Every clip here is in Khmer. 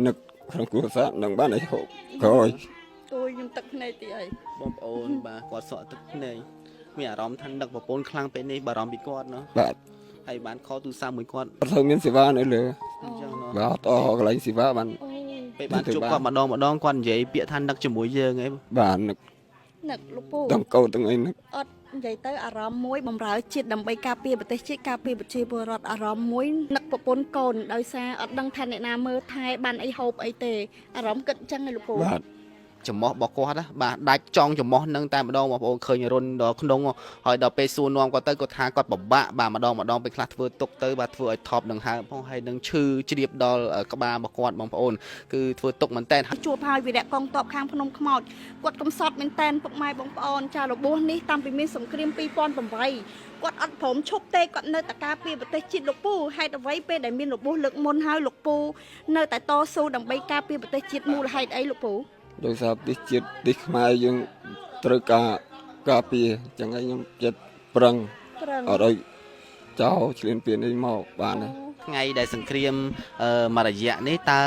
នឹកក្នុងគ្រួសារនឹងបានឲ្យហូបក្រោយtôi nhưngទឹកភ្នែកទីអី បងប្អូនបាទគាត់សក់ទឹកភ្នែកមានអារម្មណ៍ថានឹកប្រពន្ធខ្លាំងពេលនេះបារម្ភពីគាត់ណោះ បាទ ហើយបានខលទូរស័ព្ទមួយគាត់ អត់ត្រូវមានសេវានៅលើ អញ្ចឹងណោះ បាទអត់អស់កន្លែងសេវាបាន អូ ពេលបានជួបគាត់ម្ដងគាត់និយាយពាក្យថានឹកជាមួយយើងអី បាទនឹក នឹកលោកពូ ទាំងកូនទាំងអីនឹក អត់និយាយទៅអារម្មណ៍មួយបំរើជាតិដើម្បីការពារប្រទេសជាតិការពារប្រជាពលរដ្ឋអារម្មណ៍មួយនឹកប្រពន្ធកូនដោយសារអត់ដឹងថាអ្នកណាមើលថែបានអីហូបអីទេអារម្មណ៍គិតអញ្ចឹងឯងលោកពូ បាទ ចំមោះរបស់គាត់ណាបាទដាច់ចង់ចំមោះនឹងតែម្ដងបងប្អូនឃើញរុនដល់ក្នុងហើយដល់ពេលសួរនាំគាត់ទៅគាត់ថាគាត់ពិបាកបាទម្ដងពេលខ្លះធ្វើទុកទៅបាទធ្វើឲ្យថប់នឹងហើផងហើយនឹងឈឺជ្រាបដល់ក្បាលរបស់គាត់បងប្អូនគឺធ្វើទុកមែនតើ ជួបហើយវីរៈកងទ័ពខាងភ្នំខ្មោចគាត់កំសត់មែនតែនពុកម៉ែបងប្អូនចារបួសនេះតាំងពីមានសង្គ្រាម2008គាត់អត់ព្រមឈប់ទេគាត់នៅតែការពារប្រទេសជាតិលោកពូហេតុអ្វីពេលដែលមានរបួសលើកមុនហើយលោកពូនៅតែតស៊ូដើម្បីការពារប្រទេសជាតិមូលហេតុអីលោកពូ ដោយសារប្រទេសជាតិប្រទេសខ្មែរយើងត្រូវការពារចឹងហើយខ្ញុំចិត្តប្រឹង ប្រឹង អត់ឲ្យចោលឆ្លៀនពៀនអីមកបានទេ ថ្ងៃដែលសង្គ្រាមមួយរយៈនេះតើ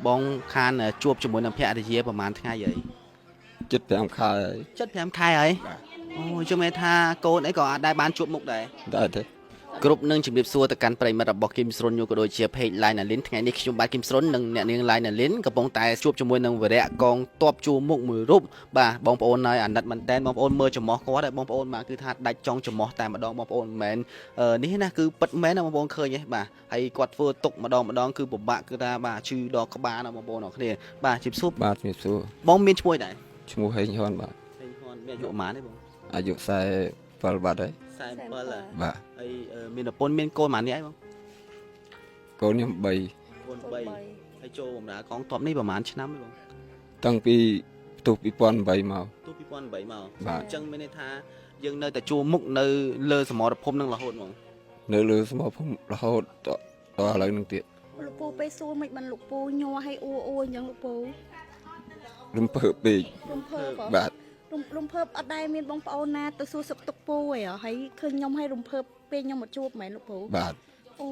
បងខានជួបជាមួយនឹងភរិយាប្រហែលថ្ងៃហើយ ចិត្ត5ខែហើយ 75ខែហើយអូជឿមែនថាកូនអីក៏អាចដែរបានជួបមុខដែរ តែទេ គ្រប់នឹងជំរាបសួរទៅកាន់ប្រិមិត្តរបស់គឹមស្រុនយូក៏ដូចជា page Line Alin ថ្ងៃនេះខ្ញុំបាទគឹមស្រុននិងអ្នកនាង Line Alin កំពុងតែជួបជាមួយនឹងវីរៈកងទ័ពជួរមុខមួយរូបបាទបងប្អូនហើយអាណិតមែនតើបងប្អូនមើលចំោះគាត់ហើយបងប្អូនបាទគឺថាដាច់ចង់ចំោះតែម្ដងបងប្អូនមិនមែននេះណាគឺពិតមែនណាបងប្អូនឃើញទេបាទហើយគាត់ធ្វើទុកម្ដងគឺពិបាកគឺថាបាទឈឺដល់ក្បាលណាបងប្អូនអរគ្នាបាទជិបស៊ូ បាទជំរាបសួរ បងមានឈ្មោះដែរ ឈ្មោះហេងហ៊ុនបាទ ហេងហ៊ុនមានអាយុប៉ុន្មានទេបង អាយុ47បាទហើយ 47 បាទ ហើយមានប្រពន្ធមានកូនប៉ុន្មាននេះឯងបង កូនខ្ញុំ3 កូន3ហើយចូលបម្រើកងទ័ពនេះប្រហែលឆ្នាំទេបង តាំងពីផ្ទុះ2008មក ទោះ2008មក បាទ អញ្ចឹងមានន័យថាយើងនៅតែជួមុខនៅលើសមរភូមិនឹងរហូតហ្មង នៅលើស្មោភូមិរហូតដល់ឥឡូវនឹងទៀត លោកពូពេលសួរមិនបានលោកពូញ័រឲ្យអ៊ូអញ្ចឹងលោកពូ រំភើបពេក រំភើប បាទ រំភើបអត់ដែរមានបងប្អូនណាទៅសួរសុខទុក្ខពូឯងហើយឃើញខ្ញុំឲ្យរំភើបពេលខ្ញុំមកជួបមែនលោកពូ បាទ អូ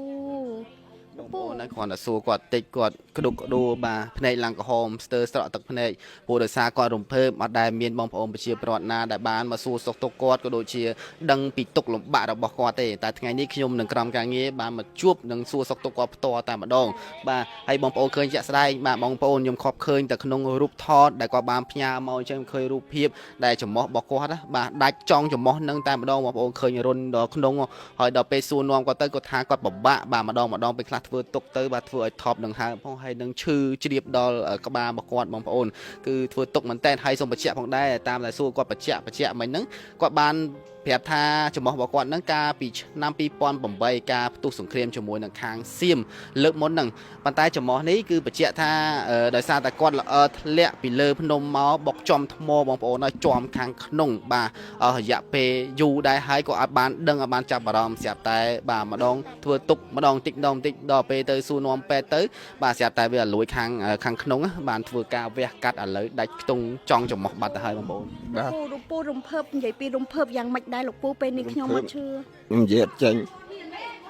បងប្អូនណាគ្រាន់តែសួរគាត់តិចគាត់ក្តុកក្តួលបាទភ្នែកឡើងក្រហមស្ទើរស្រក់ទឹកភ្នែកព្រោះដោយសារគាត់រំភើបអត់ដែលមានបងប្អូនប្រជាពលរដ្ឋណាដែលបានមកសួរសុខទុក្ខគាត់ក៏ដូចជាដឹងពីទុក្ខលំបាករបស់គាត់ទេតែថ្ងៃនេះខ្ញុំនឹងក្រុមការងារបានមកជួបនឹងសួរសុខទុក្ខគាត់ផ្ទាល់តែម្ដងបាទហើយបងប្អូនឃើញជាក់ស្ដែងបាទបងប្អូនខ្ញុំខប់ឃើញតែក្នុងរូបថតដែលគាត់បានផ្ញើមកអញ្ចឹងឃើញរូបភាពដែលចំោះរបស់គាត់ណាបាទដាច់ចង់ចំោះនឹងតែម្ដងបងប្អូនឃើញរុនដល់ក្នុងហើយដល់ពេលសួរនាំគាត់ទៅគាត់ថាគាត់ពិបាកបាទម្ដងពេលខ្លះធ្វើទុកទៅបាទធ្វើឲ្យថប់នឹងហើមផងហើយនឹងឈឺជ្រាបដល់ក្បាលរបស់គាត់បងប្អូនគឺធ្វើទុកមែនតើហើយសូមបញ្ជាក់ផងដែរតាមដែលសួរគាត់បញ្ជាក់មិញហ្នឹងគាត់បានប្រាប់ថាចំោះរបស់គាត់ហ្នឹងកាលពីឆ្នាំ2008ការផ្ទុះសង្គ្រាមជាមួយនឹងខាងសៀមលើកមុនហ្នឹងប៉ុន្តែចំោះនេះគឺបញ្ជាក់ថាដោយសារតែគាត់ល្អធ្លាក់ពីលើភ្នំមកបុកចំថ្មបងប្អូនហើយជាប់ខាងក្នុងបាទរយៈពេលយូរដែរហើយក៏អត់បានដឹងអត់បានចាប់អារម្មណ៍ស្រាប់តែបាទម្ដងធ្វើទុកម្ដងតិចដល់ពេលទៅសួរនាំពេទ្យទៅបាទស្រាប់តែវាលួយខាងក្នុងបានធ្វើការវះកាត់ឥឡូវដាច់ខ្ទង់ចង់ចំោះបាត់ទៅហើយបងប្អូន បាទ លោកពូរំភើបនិយាយពីរំភើបយ៉ាងម៉េចដែរលោកពូពេលនេះខ្ញុំមកឈឺ ខ្ញុំនិយាយអត់ចេញ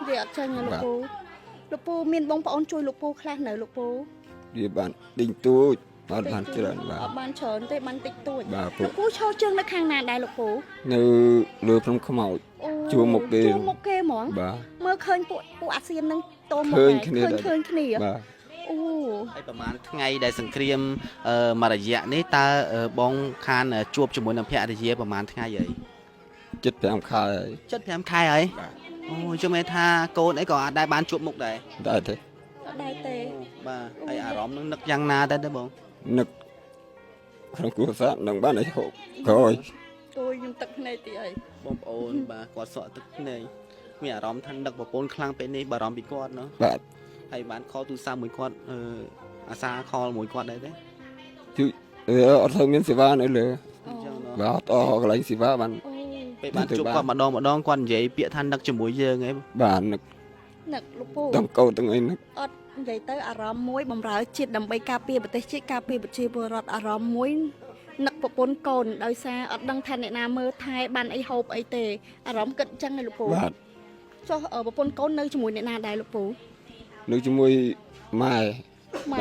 វាអត់ចាញ់ទេលោកពូមានបងប្អូនជួយលោកពូខ្លះនៅលោកពូ វាបានដេញទួចអត់បានច្រើនបាទ អត់បានច្រើនទេបានតិចតួច បាទ លោកពូឈរជើងនៅខាងណាដែរលោកពូ នៅលើភ្នំខ្មោច ជួរមុខគេ ជួរមុខគេហ្មង បាទ មើលឃើញពួកអាស៊ាននឹងតមក ឃើញគ្នា ឃើញគ្នា បាទ អូ ហើយប្រហែលថ្ងៃដែលសង្គ្រាមមួយរយៈនេះតើបងខានជួបជាមួយនឹងភរិយាប្រហែលថ្ងៃហើយ 75ខែហើយ 75ខែហើយ បាទ អូជឿមែនថាកូនអីក៏អាចដែរបានជួបមុខដែរ តែទេ អត់ដែរទេ បាទហើយអារម្មណ៍នឹងនឹកយ៉ាងណាដែរទេបង នឹកក្នុងគ្រួសារនឹងបានឲ្យហូបក្រោយ tôi nhưngទឹកភ្នែកទីអី បងប្អូនបាទគាត់សក់ទឹកភ្នែកមានអារម្មណ៍ថានឹកប្រពន្ធខ្លាំងពេលនេះបារម្ភពីគាត់ណោះ បាទ ហើយបានខលទូរស័ព្ទមួយគាត់អាសាខលមួយគាត់ដែរទេ ជួយអត់ត្រូវមានសេវានៅលើ អញ្ចឹងណោះ បាទអត់អស់កន្លែងសេវាបាន អូ ពេលបានជួបគាត់ម្ដងគាត់និយាយពាក្យថានឹកជាមួយយើងឯង បាទនឹក នឹកលោកពូ ទាំងកូនទាំងអីនឹក អត់និយាយទៅអារម្មណ៍មួយបំរើជាតិដើម្បីការពារប្រទេសជាតិការពារប្រជាពលរដ្ឋអារម្មណ៍មួយនឹកប្រពន្ធកូនដោយសារអត់ដឹងថាអ្នកណាមើលថែបានអីហូបអីទេអារម្មណ៍គិតអញ្ចឹងឯងលោកពូ បាទ ចុះប្រពន្ធកូននៅជាមួយអ្នកណាដែរលោកពូ នៅជាមួយម៉ែ អ ម៉ែ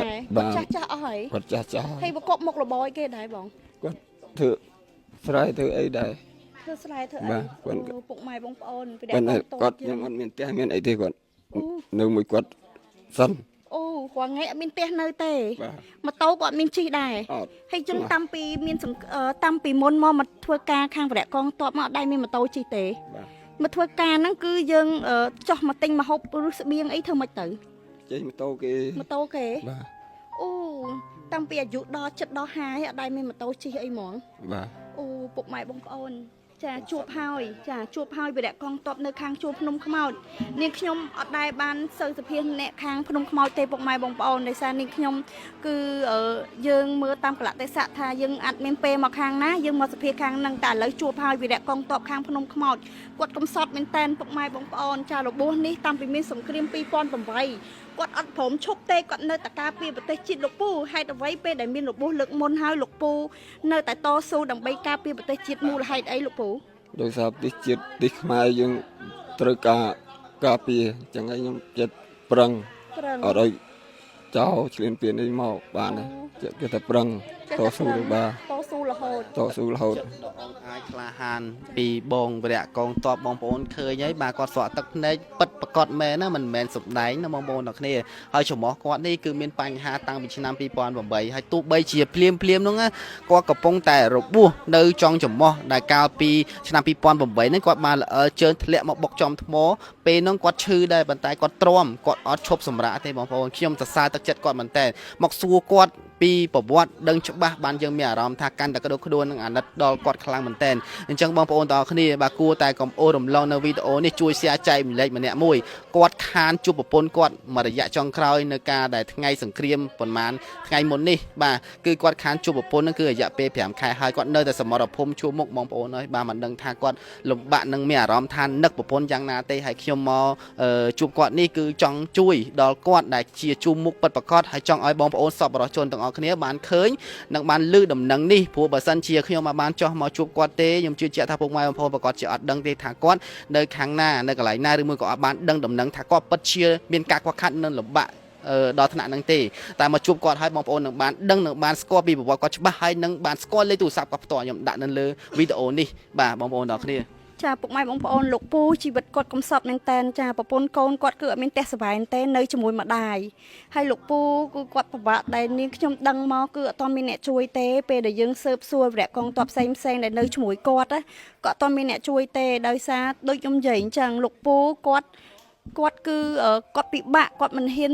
គាត់ចាស់អស់ហើយ គាត់ចាស់ចាស់ ហើយប្រកបមុខរបរគេដែរបង គាត់ធ្វើស្រ័យធ្វើអីដែរ ធ្វើស្រែធ្វើអី បាទគាត់ ពុកម៉ែបងប្អូនពី គាត់ ដែរ គាត់ខ្ញុំអត់មានផ្ទះមានអីទេគាត់នៅមួយគាត់សិន អូគាត់ថ្ងៃអត់មានផ្ទះនៅទេ បាទ ម៉ូតូគាត់មានជិះដែរ អត់ ហើយចឹងតាំងពីមានតាំងពីមុនមកធ្វើការខាងវរៈកងតបមកអត់ដែរមានម៉ូតូជិះទេ បាទ មកធ្វើការហ្នឹងគឺយើងចោះមកទិញមកហូបឬស្បៀងអីធ្វើមិនទៅ ចេញម៉ូតូគេ ម៉ូតូគេ បាទ អូតាំងពីអាយុដល់ចិត្តដល់50ហើយអត់ដែរមានម៉ូតូជិះអីហ្មង បាទ អូពុកម៉ែបងប្អូនចាជួបហើយចាជួបហើយវរៈកងតបនៅខាងជួរភ្នំខ្មោចនាងខ្ញុំអត់ដែរបានសូវសភាអ្នកខាងភ្នំខ្មោចទេពុកម៉ែបងប្អូនដោយសារនាងខ្ញុំគឺយើងមើលតាមកលៈទេសៈថាយើងអត់មានពេលមកខាងណាយើងមកសភាខាងហ្នឹងតែឥឡូវជួបហើយវរៈកងតបខាងភ្នំខ្មោចគាត់កំសត់មែនតែនពុកម៉ែបងប្អូនចារបួសនេះតាំងពីមានសង្គ្រាម2008គាត់អត់ព្រមឈប់ទេគាត់នៅតែការពារប្រទេសជាតិលោកពូហេតុអ្វីពេលដែលមានរបួសលើកមុនហើយលោកពូនៅតែតស៊ូដើម្បីការពារប្រទេសជាតិមូលហេតុអីលោកពូ ដោយសារប្រទេសជាតិទីខ្មែរយើងត្រូវការពារអញ្ចឹងហើយខ្ញុំចិត្តប្រឹង ប្រឹង អត់ឲ្យចោលឆ្លៀនពៀនអីមកបានទេគេតែប្រឹងតស៊ូទៅបាទ តស៊ូរហូត តស៊ូរហូត ដល់អង្គអាចក្លាហានពីបងវរៈកងតបបងប្អូនឃើញហើយបាទគាត់ស្រក់ទឹកភ្នែកពិតប្រកបមែនណាមិនមែនសំដែងណាបងប្អូនទាំងគ្នាហើយចំោះគាត់នេះគឺមានបញ្ហាតាំងពីឆ្នាំ2008ហើយទោះបីជាភ្លាមហ្នឹងណាគាត់កំពុងតែរបួសនៅចុងចំោះដែលកាលពីឆ្នាំ2008ហ្នឹងគាត់បានល្អជើងធ្លាក់មកបុកចំថ្មពេលហ្នឹងគាត់ឈឺដែរប៉ុន្តែគាត់ទ្រាំគាត់អត់ឈប់សម្រាកទេបងប្អូនខ្ញុំសរសើរទឹកចិត្តគាត់មែនតើមកសួរគាត់ពីប្រវត្តិដឹងច្បាស់បានយើងមានអារម្មណ៍ថាកាន់តែក្តៅខ្លួននឹងអាណិតដល់គាត់ខ្លាំងមែនតើអញ្ចឹងបងប្អូនទាំងអស់គ្នាបាទគួរតែកុំអូររំលងនៅវីដេអូនេះជួយ share ចែកម្លែកម្នាក់មួយគាត់ខានជួបប្រពន្ធគាត់មួយរយៈចុងក្រោយនៅការដែលថ្ងៃសង្គ្រាមប្រហែលថ្ងៃមុននេះបាទគឺគាត់ខានជួបប្រពន្ធនឹងគឺរយៈពេល5ខែហើយគាត់នៅតែសមរភូមិជួបមុខបងប្អូនហើយបាទមិនដឹងថាគាត់លំបាកនឹងមានអារម្មណ៍ថានឹកប្រពន្ធយ៉ាងណាទេហើយខ្ញុំមកជួបគាត់នេះគឺចង់ជួយដល់គាត់ដែលជាជួបមុខពិតប្រាកដហើយចង់ឲ្យបងប្អូនសប្បុរសជនទាំងអស់គ្នាបានឃើញនិងបានលឺដំណឹងនេះព្រោះបើសិនជាខ្ញុំមកបានចោះមកជួបគាត់ទេខ្ញុំជឿជាក់ថាពុកម៉ែបងប្អូនប្រកាសជាអត់ដឹងទេថាគាត់នៅខាងណានៅកន្លែងណាឬមួយក៏អត់បានដឹងដំណឹងថាគាត់ពិតជាមានការខ្វះខាតនិងលំបាកដល់ថ្នាក់ហ្នឹងទេតែមកជួបគាត់ហើយបងប្អូននឹងបានដឹងនឹងបានស្គាល់ពីប្រវត្តិគាត់ច្បាស់ហើយនឹងបានស្គាល់លេខទូរស័ព្ទគាត់ផ្ទាល់ខ្ញុំដាក់នៅលើវីដេអូនេះបាទបងប្អូនទាំងគ្នា ចាពុកម៉ែបងប្អូនលោកពូជីវិតគាត់កំសត់មែនតែនចាប្រពន្ធកូនគាត់គឺអត់មានផ្ទះសវែនទេនៅជាមួយម្ដាយហើយលោកពូគឺគាត់ពិបាកដែលនាងខ្ញុំដឹងមកគឺអត់ទាន់មានអ្នកជួយទេពេលដែលយើងស៊ើបសួរវរៈកងតបផ្សេងដែលនៅជាមួយគាត់ណាក៏អត់ទាន់មានអ្នកជួយទេដោយសារដូចខ្ញុំនិយាយអញ្ចឹងលោកពូគាត់គឺគាត់ពិបាកគាត់មិនហ៊ាន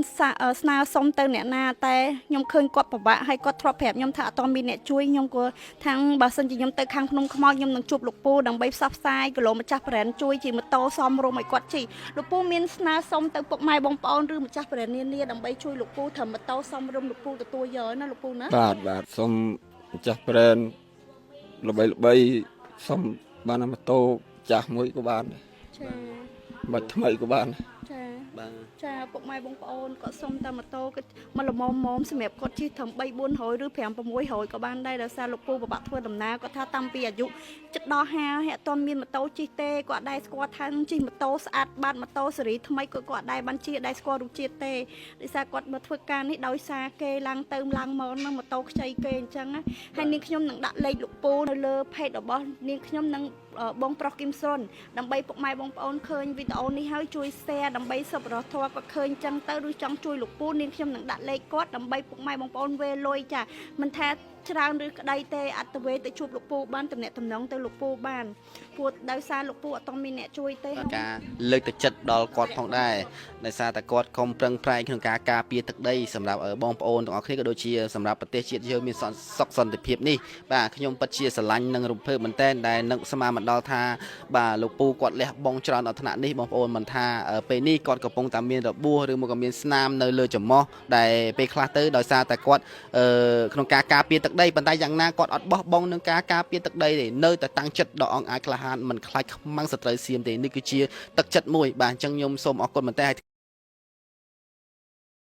ស្នើសុំទៅអ្នកណាតែខ្ញុំឃើញគាត់ពិបាកហើយគាត់ធ្លាប់ប្រាប់ខ្ញុំថាអត់ទាន់មានអ្នកជួយខ្ញុំក៏ថាំងបើសិនជាខ្ញុំទៅខាងភ្នំខ្មោចខ្ញុំនឹងជួបលោកពូដើម្បីផ្សព្វផ្សាយគីឡូម្ចាស់ប្រែនជួយជាម៉ូតូសមរម្យឲ្យគាត់ជិះលោកពូមានស្នើសុំទៅពុកម៉ែបងប្អូនឬម្ចាស់ប្រែននានាដើម្បីជួយលោកពូធ្វើម៉ូតូសមរម្យលោកពូទទួលយកណាលោកពូណា បាទសូមម្ចាស់ប្រែនល្បីសូមបានម៉ូតូចាស់មួយក៏បាន ចា បាច់ថ្មីក៏បាន ចា បាទ ចាពុកម៉ែបងប្អូនគាត់សុំតែម៉ូតូគាត់មកល្មមសម្រាប់គាត់ជិះត្រឹម3 400ឬ5 600ក៏បានដែរដោយសារលោកពូបបាក់ធ្វើដំណើរគាត់ថាតាំងពីអាយុចិត្តដល់50ហើយអត់ទាន់មានម៉ូតូជិះទេគាត់ដែរស្គាល់ថាជិះម៉ូតូស្អាតបាត់ម៉ូតូស៊េរីថ្មីគាត់ដែរបានជិះដែរស្គាល់រសជាតិទេដោយសារគាត់មកធ្វើការនេះដោយសារគេឡើងទៅឡើងមកនឹងម៉ូតូខ្ចីគេអញ្ចឹងណាហើយនាងខ្ញុំនឹងដាក់លេខលោកពូនៅលើ page របស់នាងខ្ញុំនឹងបងប្រុសគឹមសុនដើម្បីពុកម៉ែបងប្អូនឃើញវីដេអូនេះហើយជួយ share ដើម្បីសប្បុរសធម៌គាត់ឃើញចឹងទៅឬចង់ជួយលោកពូនាងខ្ញុំនឹងដាក់លេខគាត់ដើម្បីពុកម៉ែបងប្អូនវេលុយចាមិនថាច្រើនឬក្តីទេអត្តវេទៅជួបលោកពូបានតំណែងតំណងទៅលោកពូបានព្រោះដោយសារលោកពូអត់ต้องមានអ្នកជួយទេ ការលើកទឹកចិត្តដល់គាត់ផងដែរដោយសារតែគាត់ខំប្រឹងប្រែងក្នុងការការពារទឹកដីសម្រាប់បងប្អូនទាំងអស់គ្នាក៏ដូចជាសម្រាប់ប្រទេសជាតិយើងមានសុខសន្តិភាពនេះបាទខ្ញុំពិតជាស្រឡាញ់និងរំភើបមែនទែនដែលនឹកស្មានមកដល់ថាបាទលោកពូគាត់លះបង់ច្រើនដល់ថ្នាក់នេះបងប្អូនមិនថាពេលនេះគាត់កំពុងតែមានរបួសឬមកក៏មានស្នាមនៅលើច្រមុះដែលពេលខ្លះទៅដោយសារតែគាត់ក្នុងការការពារទឹកដីប៉ុន្តែយ៉ាងណាគាត់អត់បោះបង់នឹងការការពារទឹកដីទេនៅតែតាំងចិត្តដល់អង្គអាចក្លាហានមិនខ្លាចខ្មាំងសត្រូវសៀមទេនេះគឺជាទឹកចិត្តមួយបាទអញ្ចឹងខ្ញុំសូមអរគុណមែនទែន